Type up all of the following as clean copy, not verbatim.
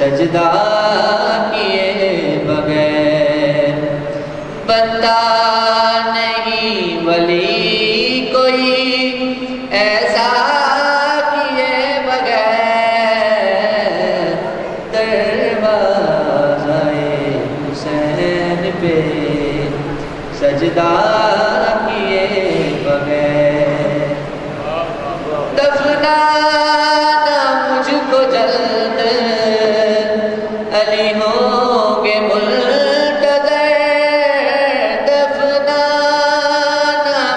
سجدہ کیے بغیر بنتا نہیں ولی کوئی ایسا کیے بغیر دروازہ حسین پہ سجدہ کیے بغیر دفنانا مجھ کو جلد علی ہوں گے منتظر دفنانا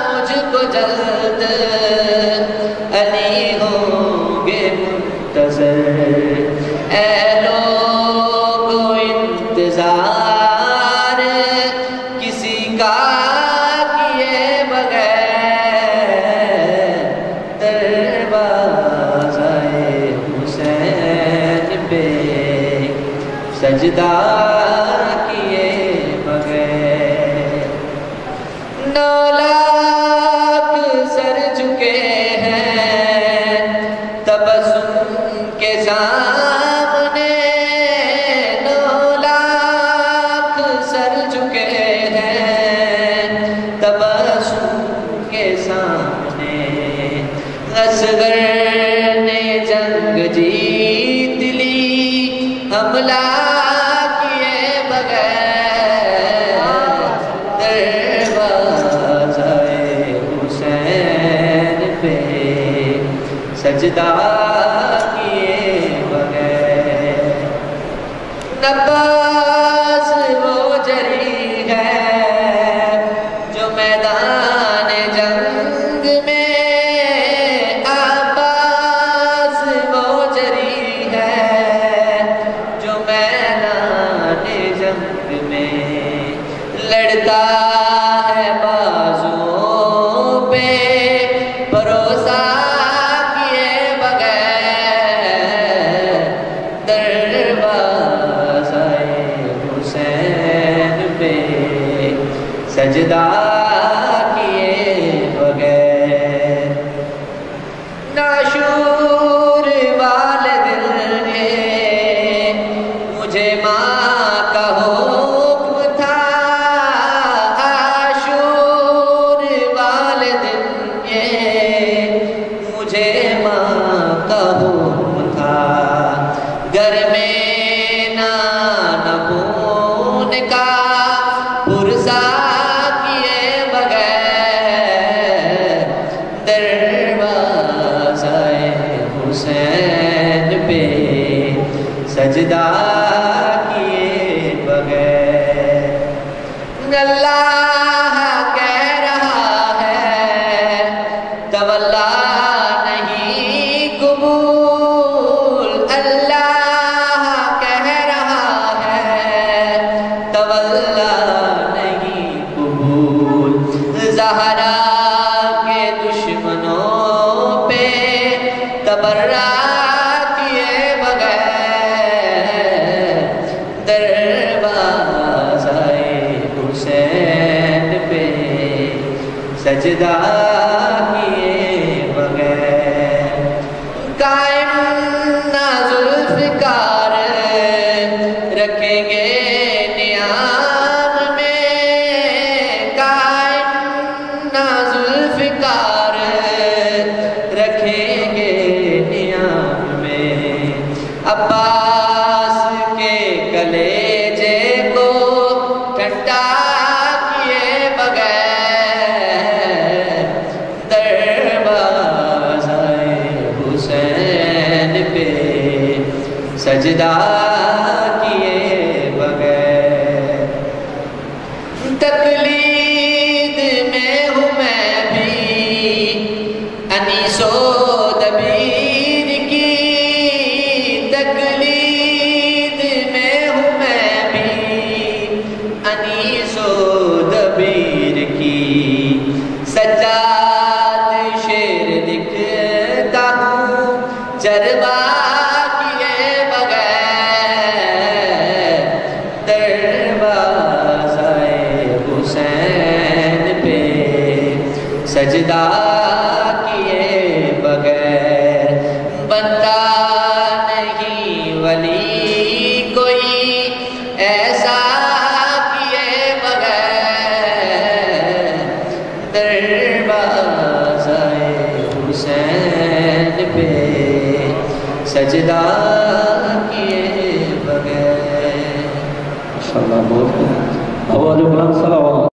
مجھ کو جلد علی ہوں گے منتظر اے لوگو انتظار کسی کا کیے بغیر دروازہ حسین پہ سجدہ کیے بغیر 9 لاکھ سر چکے ہیں تبسم کے سامنے 9 لاکھ سر چکے ہیں تبسم کے سامنے اصغر نے جنگ جیت لی حملہ کیے بغیر دروازہ حسین پہ سجدہ کیے بغیر عباس وہ جری ہے جو میدان جنگ میں عباس وہ جری ہے جو میدان جنگ میں لڑتا ہے بازوؤں پہ بھروسہ کیے بغیر دروازہ حسین پہ سجدہ کیے بغیر ناشور والد نے مجھے ماں کا حکم تھا عاشور والد نے مجھے ماں کا حکم تھا گھر میں نان خون کا پرسا کیے بغیر دروازہ حسین پہ سجدہ کیے بغیر اللہ کہہ رہا ہے تولا نہیں قبول اللہ کہہ رہا ہے تولا نہیں قبول زہرا کے دشمنوں پہ تبرہ کیے بغیر دروازہ حسین پہ سجدہ کیے بغیر قائم نہ ذوالفقار رکھیں گے نیام میں قائم نہ ذوالفقار رکھیں گے نیام میں عباس کے کلیجے کو ٹھنڈا کیے بغیر دروازہ حسین پہ سجدہ کیے بغیر تقلید میں ہوں میں بھی انیس و دبیر کی تقلید میں ہوں میں بھی انیس و دبیر کی سجاد شعر لکھتا ہوں جربہ کیے بغیر دروازہ حسین پہ سجدہ بغیر بنتا نہیں ولی حسین پہ سجدہ کیے بغیر. ماشاءاللہ بہت ہے. اب آج بلند صلوات